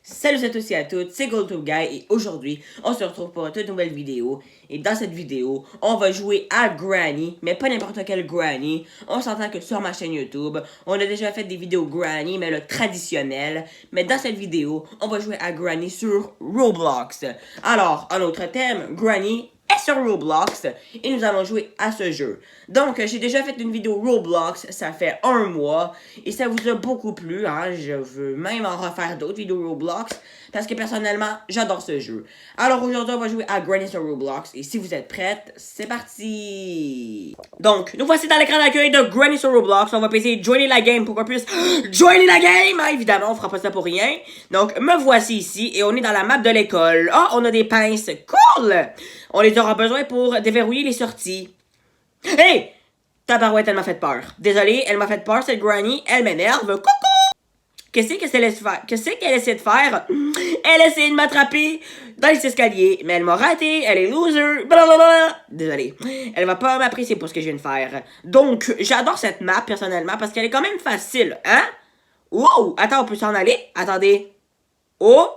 Salut à tous et à toutes, c'est GoldTube Guy et aujourd'hui, on se retrouve pour une toute nouvelle vidéo. Et dans cette vidéo, on va jouer à Granny, mais pas n'importe quelle Granny. On s'entend que sur ma chaîne YouTube, on a déjà fait des vidéos Granny, mais le traditionnel. Mais dans cette vidéo, on va jouer à Granny sur Roblox. Alors, en autre thème, Granny est sur Roblox et nous allons jouer à ce jeu. Donc, j'ai déjà fait une vidéo Roblox, ça fait un mois, et ça vous a beaucoup plu, hein. Je veux même en refaire d'autres vidéos Roblox, parce que personnellement, j'adore ce jeu. Alors aujourd'hui, on va jouer à Granny sur Roblox, et si vous êtes prêtes, c'est parti! Donc, nous voici dans l'écran d'accueil de Granny sur Roblox, on va passer Joiner la game pour qu'on puisse joiner la game! Ah, évidemment, on fera pas ça pour rien. Donc, me voici ici, et on est dans la map de l'école. Ah, on a des pinces, cool! On les aura besoin pour déverrouiller les sorties. Hey! Tabarouette, elle m'a fait peur. Désolée, elle m'a fait peur, cette Granny. Elle m'énerve. Coucou! Qu'est-ce qu'elle essaie de faire? Elle essaie de m'attraper dans les escaliers. Mais elle m'a raté. Elle est loser. Blablabla. Désolée. Elle va pas m'apprécier pour ce que je viens de faire. Donc, j'adore cette map, personnellement, parce qu'elle est quand même facile. Hein? Wow! Attends, on peut s'en aller? Attendez. Oh!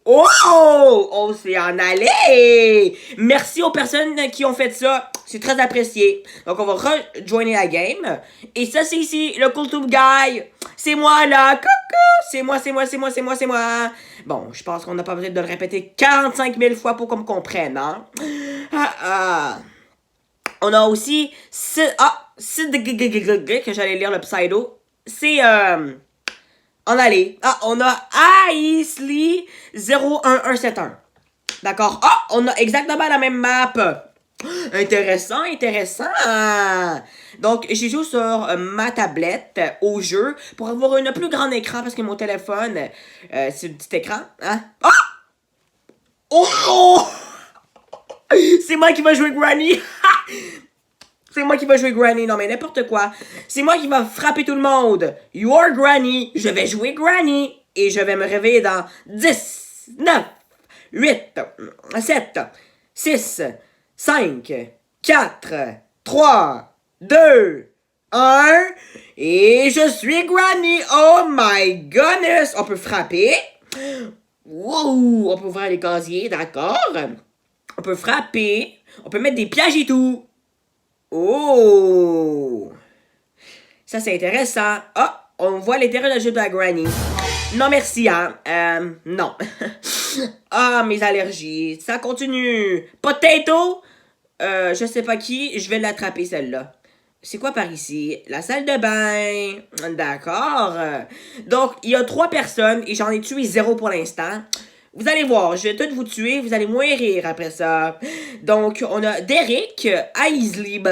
Oh! On s'est en allé! Merci aux personnes qui ont fait ça. C'est très apprécié. Donc, on va rejoiner la game. Et ça, c'est ici, le GoldTube Guy. C'est moi, là. Coucou! C'est moi. Bon, je pense qu'on n'a pas besoin de le répéter 45 000 fois pour qu'on me comprenne, hein? On a aussi... que j'allais lire le pseudo. C'est, en aller. Ah, on a Aisley 01171. D'accord. Ah, on a exactement la même map. Intéressant. Donc, j'ai joué sur ma tablette au jeu pour avoir un plus grand écran parce que mon téléphone, c'est un petit écran. Hein? Ah! Oh! C'est moi qui vais jouer Granny. C'est moi qui vais jouer Granny. Non, mais n'importe quoi. C'est moi qui va frapper tout le monde. You're Granny. Je vais jouer Granny. Et je vais me réveiller dans 10, 9, 8, 7, 6, 5, 4, 3, 2, 1. Et je suis Granny. Oh my goodness. On peut frapper. Wow. On peut ouvrir les casiers. D'accord. On peut frapper. On peut mettre des pièges et tout. Oh! Ça, c'est intéressant. Ah, on voit l'intérêt de jeu de la Granny. Non, merci, hein. Non. Ah, mes allergies. Ça continue. Potato? Je sais pas qui. Je vais l'attraper, celle-là. C'est quoi par ici? La salle de bain. D'accord. Donc, il y a 3 personnes et j'en ai tué 0 pour l'instant. Vous allez voir, je vais toutes vous tuer, vous allez moins rire après ça. Donc, on a Derek, Aisley,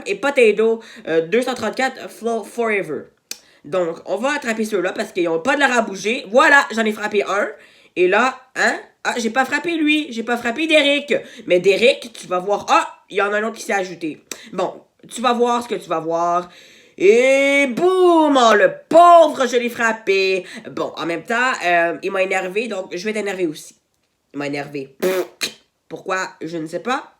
et Potato 234 Flow Forever. Donc, on va attraper ceux-là parce qu'ils n'ont pas de l'air à bouger. Voilà, j'en ai frappé un. Et là, hein? Ah, j'ai pas frappé lui, j'ai pas frappé Derek. Mais Derek, tu vas voir. Ah, il y en a un autre qui s'est ajouté. Bon, tu vas voir ce que tu vas voir. Et boum! Oh, le pauvre, je l'ai frappé. Bon, en même temps, il m'a énervé, donc je vais t'énerver aussi. Il m'a énervé. Pourquoi? Je ne sais pas.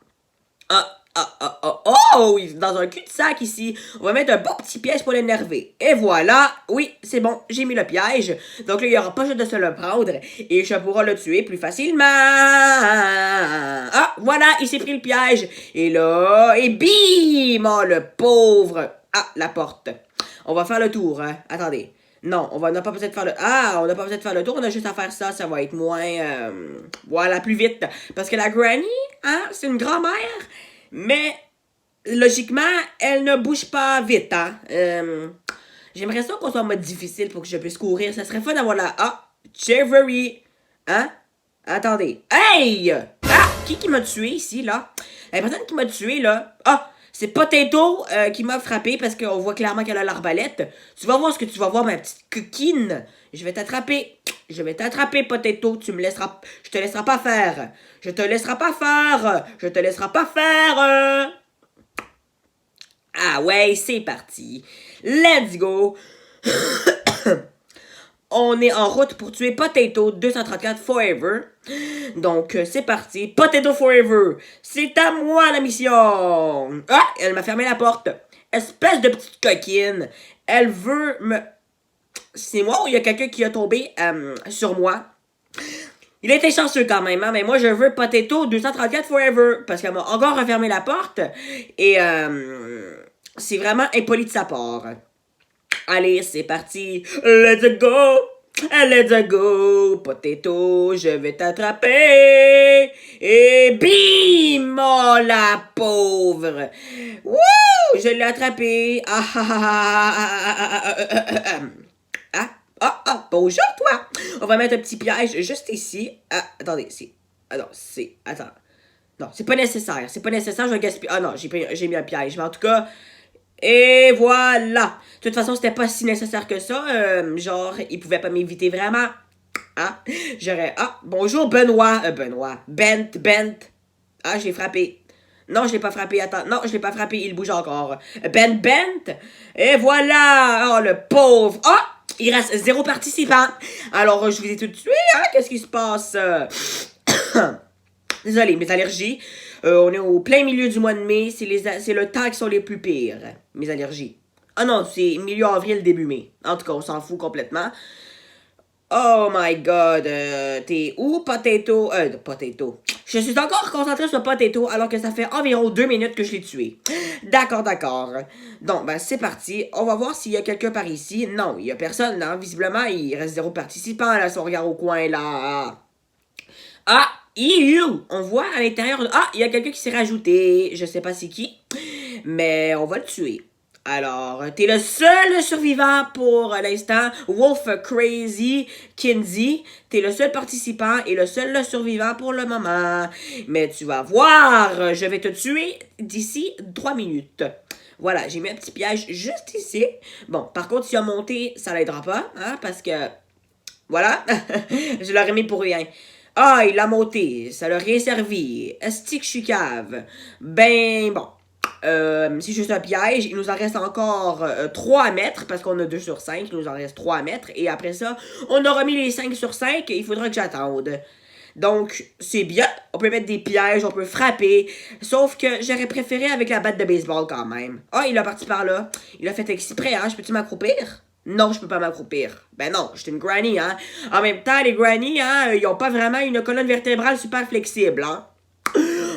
Oh! Il est dans un cul-de-sac ici. On va mettre un beau petit piège pour l'énerver. Et voilà. Oui, c'est bon, j'ai mis le piège. Donc là, il n'y aura pas juste de se le prendre. Et je pourrai le tuer plus facilement. Ah, voilà, il s'est pris le piège. Et là, et bim! Oh, le pauvre. Ah, la porte. On va faire le tour, hein. Attendez. Non, on n'a pas besoin de faire le... Ah, on n'a pas besoin de faire le tour, on a juste à faire ça, ça va être moins... voilà, plus vite. Parce que la Granny, hein, c'est une grand-mère, mais logiquement, elle ne bouge pas vite, hein. J'aimerais ça qu'on soit en mode difficile pour que je puisse courir. Ça serait fun d'avoir la... Ah, Chivalry. Hein? Attendez. Hey! Ah, qui m'a tué ici, là? La personne qui m'a tué, là... Ah! C'est Potato qui m'a frappé parce qu'on voit clairement qu'elle a l'arbalète. Tu vas voir ce que tu vas voir, ma petite coquine. Je vais t'attraper. Je vais t'attraper, Potato. Je te laisserai pas faire. Je te laisserai pas faire. Ah ouais, c'est parti. Let's go. On est en route pour tuer Potato 234 Forever. Donc, c'est parti. Potato Forever. C'est à moi la mission. Ah, elle m'a fermé la porte. Espèce de petite coquine. Elle veut me... c'est moi ou il y a quelqu'un qui a tombé sur moi? Il a été chanceux quand même, hein, mais moi je veux Potato 234 Forever, parce qu'elle m'a encore refermé la porte, et c'est vraiment impoli de sa part. Allez, c'est parti, let's go! Let's go, Potato, je vais t'attraper. Et bim, oh la pauvre. Wouh, je l'ai attrapé. Bonjour toi. On va mettre un petit piège juste ici. Ah, attendez, c'est... Ah non, c'est... Attends. Non, c'est pas nécessaire. C'est pas nécessaire, je vais gaspiller... Ah non, j'ai mis un piège. Mais en tout cas... Et voilà. De toute façon, c'était pas si nécessaire que ça. Genre, il pouvait pas m'éviter vraiment. Ah, j'aurais... Ah, bonjour Benoît. Bent. Ah, je l'ai frappé. Non, je l'ai pas frappé. Attends. Non, je l'ai pas frappé. Il bouge encore. Bent. Et voilà. Oh, le pauvre. Ah, il reste 0 participant. Alors, je vous ai tout tué, hein. Qu'est-ce qui se passe? Désolé, mes allergies. On est au plein milieu du mois de mai. C'est le temps qui sont les plus pires, mes allergies. Ah non, c'est milieu avril, début mai. En tout cas, on s'en fout complètement. Oh my god, t'es où, Potato? Potato. Je suis encore concentré sur Potato alors que ça fait environ 2 minutes que je l'ai tué. D'accord. Donc, ben, c'est parti. On va voir s'il y a quelqu'un par ici. Non, il y a personne, là. Visiblement, il reste 0 participant, là, si on regarde au coin, là. Ah! On voit à l'intérieur... Ah, il y a quelqu'un qui s'est rajouté. Je sais pas c'est qui. Mais on va le tuer. Alors, t'es le seul survivant pour l'instant. Wolf Crazy Kinsey. T'es le seul participant et le seul survivant pour le moment. Mais tu vas voir, je vais te tuer d'ici 3 minutes. Voilà, j'ai mis un petit piège juste ici. Bon, par contre, s'il a monté, ça l'aidera pas. Hein, parce que... Voilà. Je l'aurais mis pour rien. Ah, il a monté. Ça l'a rien servi. Est-ce que je suis cave? Ben, bon. C'est juste un piège. Il nous en reste encore 3 à mettre, parce qu'on a 2 sur 5. Il nous en reste 3 à mettre. Et après ça, on aura mis les 5 sur 5. Et il faudra que j'attende. Donc, c'est bien. On peut mettre des pièges, on peut frapper. Sauf que j'aurais préféré avec la batte de baseball quand même. Ah, il est parti par là. Il a fait exprès, hein. Je peux-tu m'accroupir? Non, je peux pas m'accroupir. Ben non, j'étais une granny, hein. En même temps, les granny, hein, ils ont pas vraiment une colonne vertébrale super flexible, hein.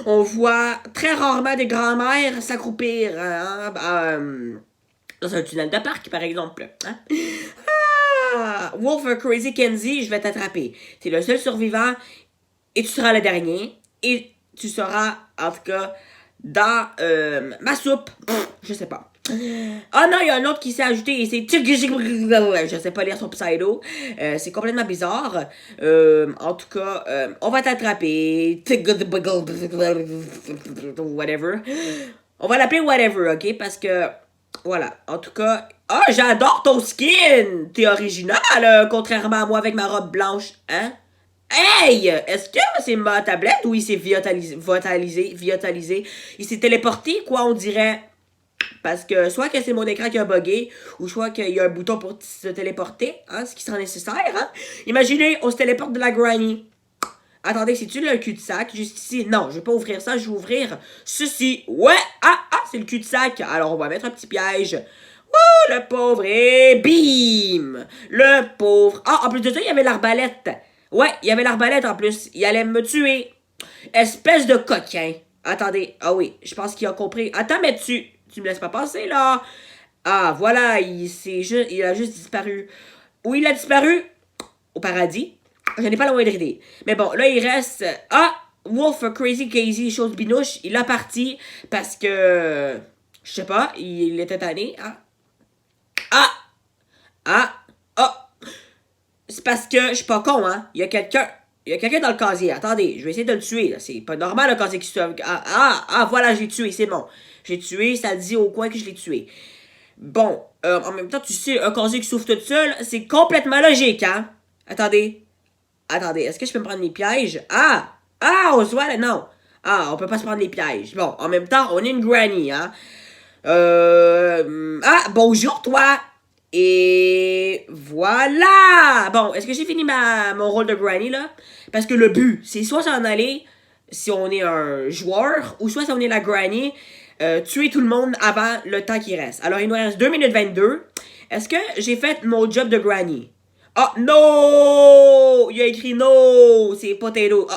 On voit très rarement des grands-mères s'accroupir, hein, dans un tunnel de parc, par exemple. Hein? Ah! Wolf Crazy Kenzie, je vais t'attraper. T'es le seul survivant et tu seras le dernier. Et tu seras, en tout cas, dans ma soupe. Je sais pas. Ah non, il y a un autre qui s'est ajouté et c'est... Je sais pas lire son pseudo. C'est complètement bizarre. En tout cas, on va t'attraper. Whatever. On va l'appeler Whatever, ok? Parce que... Voilà. En tout cas... Ah, j'adore ton skin! T'es original, contrairement à moi avec ma robe blanche. Hein? Hey! Est-ce que c'est ma tablette ou il s'est vitalisé? Il s'est téléporté, quoi, on dirait... Parce que soit que c'est mon écran qui a bugué, ou soit qu'il y a un bouton pour se téléporter, hein, ce qui sera nécessaire, hein. Imaginez, on se téléporte de la granny. Attendez, c'est-tu le cul-de-sac juste ici? Non, je vais pas ouvrir ça, je vais ouvrir ceci. Ouais! C'est le cul-de-sac. Alors, on va mettre un petit piège. Wouh, le pauvre, et bim! Le pauvre. Ah, en plus de ça, il y avait l'arbalète. Ouais, il y avait l'arbalète en plus. Il allait me tuer. Espèce de coquin. Attendez, ah oui, je pense qu'il a compris. Attends, mais tu me laisses pas passer, là. Ah, voilà, il a juste disparu. Où il a disparu? Au paradis. Je n'ai pas la moindre idée. Mais bon, là, il reste... Ah! Wolf Crazy Casey, chose binouche, il a parti parce que... Je sais pas, il était tanné. C'est parce que je suis pas con, hein. Il y a quelqu'un dans le casier. Attendez, je vais essayer de le tuer, là. C'est pas normal, le casier qui se... Voilà, j'ai tué, c'est bon. J'ai tué, ça dit au coin que je l'ai tué. Bon, en même temps, tu sais, un casier qui s'ouvre tout seul, c'est complètement logique, hein. Attendez, est-ce que je peux me prendre les pièges? On se voit là, non. On peut pas se prendre les pièges. Bon, en même temps, on est une granny, hein. Bonjour, toi. Et voilà! Bon, est-ce que j'ai fini mon rôle de granny, là? Parce que le but, c'est soit s'en aller, si on est un joueur, ou soit si on est la granny, tuer tout le monde avant le temps qui reste. Alors, il nous reste 2 minutes 22. Est-ce que j'ai fait mon job de granny? Ah, no! Il a écrit no! C'est potato.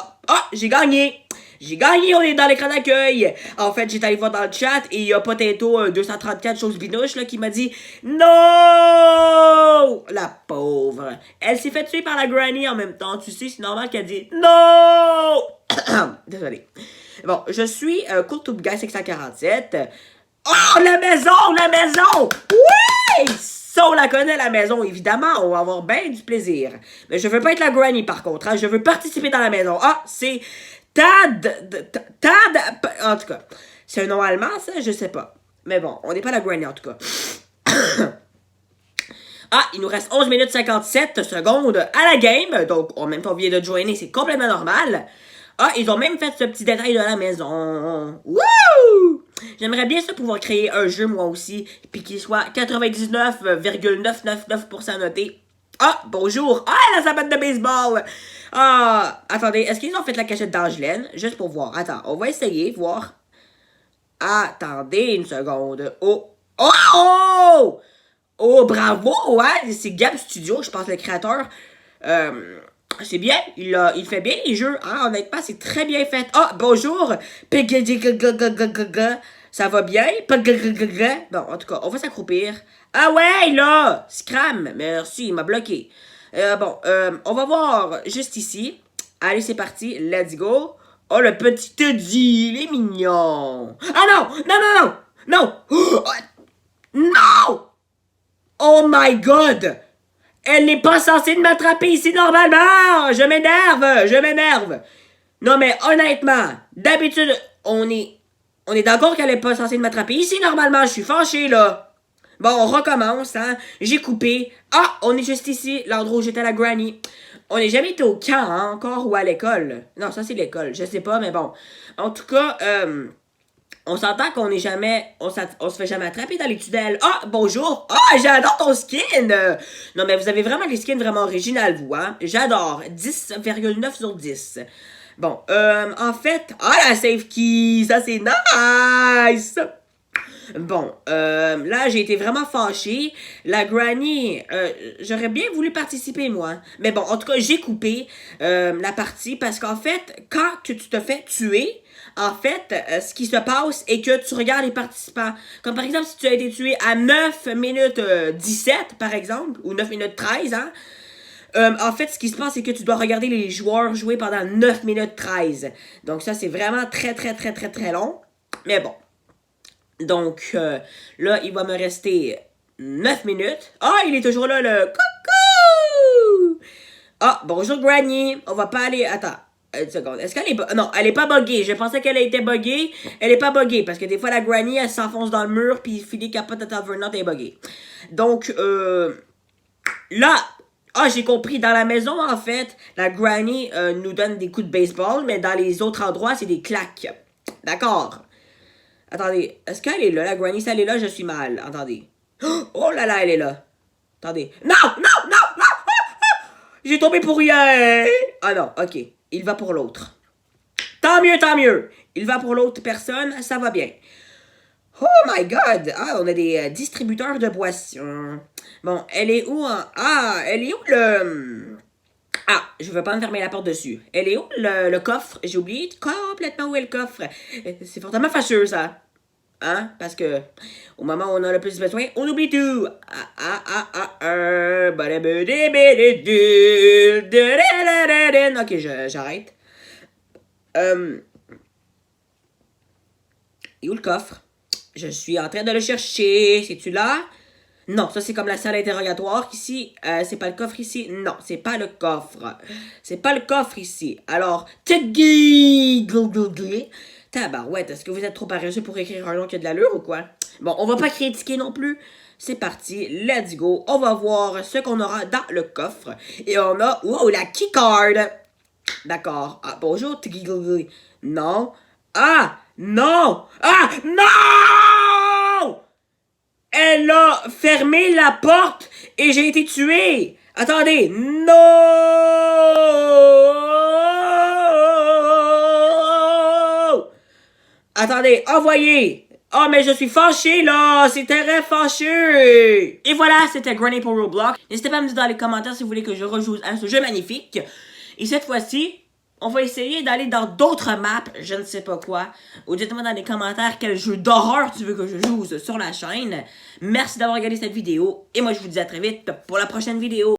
J'ai gagné! J'ai gagné, on est dans l'écran d'accueil. En fait, j'étais allé voir dans le chat et il y a Potato 234 choses binouches là, qui m'a dit non! La pauvre. Elle s'est fait tuer par la granny en même temps. Tu sais, c'est normal qu'elle dise non! Désolé. Bon, je suis CoolTubeGuy 647. Oh, la maison! La maison! Oui! Ça, on la connaît, la maison, évidemment. On va avoir bien du plaisir. Mais je veux pas être la granny, par contre. Hein. Je veux participer dans la maison. Ah, c'est en tout cas. C'est un nom allemand, ça? Je sais pas. Mais bon, on n'est pas la granny, en tout cas. Il nous reste 11 minutes 57 secondes à la game. Donc, en même temps, on vient de joiner, c'est complètement normal. Ils ont même fait ce petit détail de la maison. Wouh! J'aimerais bien ça pouvoir créer un jeu, moi aussi, puis qu'il soit 99,999% noté. Bonjour! La sabate de baseball! Attendez, est-ce qu'ils ont fait la cachette d'Angelaine? Juste pour voir. Attends, on va essayer, voir. Attendez une seconde. Oh, bravo! Ouais, c'est Gab Studio, je pense, le créateur. C'est bien, il fait bien les jeux, hein, honnêtement, c'est très bien fait. Bonjour! Ça va bien? Bon, en tout cas, on va s'accroupir. Ah ouais, là! Scram! Merci, il m'a bloqué. On va voir juste ici. Allez, c'est parti, let's go. Oh, le petit Teddy, il est mignon. Non! Non, non, non! Non! Non! Oh my god! Elle n'est pas censée m'attraper ici normalement! Je m'énerve! Non mais honnêtement, d'habitude, on est d'accord qu'elle n'est pas censée m'attraper ici normalement, je suis fâché là. Bon, on recommence, hein. J'ai coupé. On est juste ici, l'endroit où j'étais à la granny. On n'est jamais été au camp, hein, encore, ou à l'école. Non, ça c'est l'école, je sais pas, mais bon. En tout cas, on s'entend qu'on n'est jamais... On se fait jamais attraper dans les tunnels. Bonjour! J'adore ton skin! Non, mais vous avez vraiment des skins vraiment originales, vous, hein? J'adore. 10,9 sur 10. Bon, en fait... la save key! Ça, c'est nice! Bon, là, j'ai été vraiment fâché. La granny, j'aurais bien voulu participer, moi. Mais bon, en tout cas, j'ai coupé la partie parce qu'en fait, quand tu te fais tuer, en fait, ce qui se passe est que tu regardes les participants. Comme par exemple, si tu as été tué à 9 minutes 17, par exemple, ou 9 minutes 13, hein. En fait, ce qui se passe, c'est que tu dois regarder les joueurs jouer pendant 9 minutes 13. Donc ça, c'est vraiment très, très, très, très, très long. Mais bon. Donc, là, il va me rester 9 minutes. Il est toujours là, le coucou! Bonjour, Granny. On va pas aller... Attends, une seconde. Est-ce qu'elle est... Non, elle est pas buggée. Je pensais qu'elle était buggée. Elle est pas buggée, parce que des fois, la Granny, elle s'enfonce dans le mur, puis Philly capote à Tavernant est buggée. Donc, là... j'ai compris. Dans la maison, en fait, la Granny nous donne des coups de baseball, mais dans les autres endroits, c'est des claques. D'accord. Attendez, est-ce qu'elle est là, la granny? Si elle est là, je suis mal. Attendez. Oh là là, elle est là. Attendez. Non! J'ai tombé pour rien! Non, ok. Il va pour l'autre. Tant mieux! Il va pour l'autre personne, ça va bien. Oh my god! On a des distributeurs de boissons. Bon, elle est où? Elle est où le... je veux pas me fermer la porte dessus. Elle est où le coffre? J'ai oublié complètement où est le coffre. C'est fortement fâcheux, ça. Hein? Parce que au moment où on a le plus besoin, on oublie tout. Ok, j'arrête. Et où le coffre? Je suis en train de le chercher. C'est-tu là? Non, ça c'est comme la salle interrogatoire ici. C'est pas le coffre ici. Non, c'est pas le coffre. C'est pas le coffre ici. Alors, tabarouette, est-ce que vous êtes trop paresseux pour écrire un nom qui a de l'allure ou quoi? Bon, on va pas critiquer non plus. C'est parti, let's go. On va voir ce qu'on aura dans le coffre. Et on a, la keycard. D'accord. Bonjour, non. Non! Non! Elle a fermé la porte et j'ai été tué. Attendez. Non! Attendez, envoyez. Oh, mais je suis fâché, là! C'est très fâché! Et voilà, c'était Granny pour Roblox. N'hésitez pas à me dire dans les commentaires si vous voulez que je rejoue à ce jeu magnifique. Et cette fois-ci, on va essayer d'aller dans d'autres maps, je ne sais pas quoi. Ou dites-moi dans les commentaires quel jeu d'horreur tu veux que je joue sur la chaîne. Merci d'avoir regardé cette vidéo. Et moi, je vous dis à très vite pour la prochaine vidéo.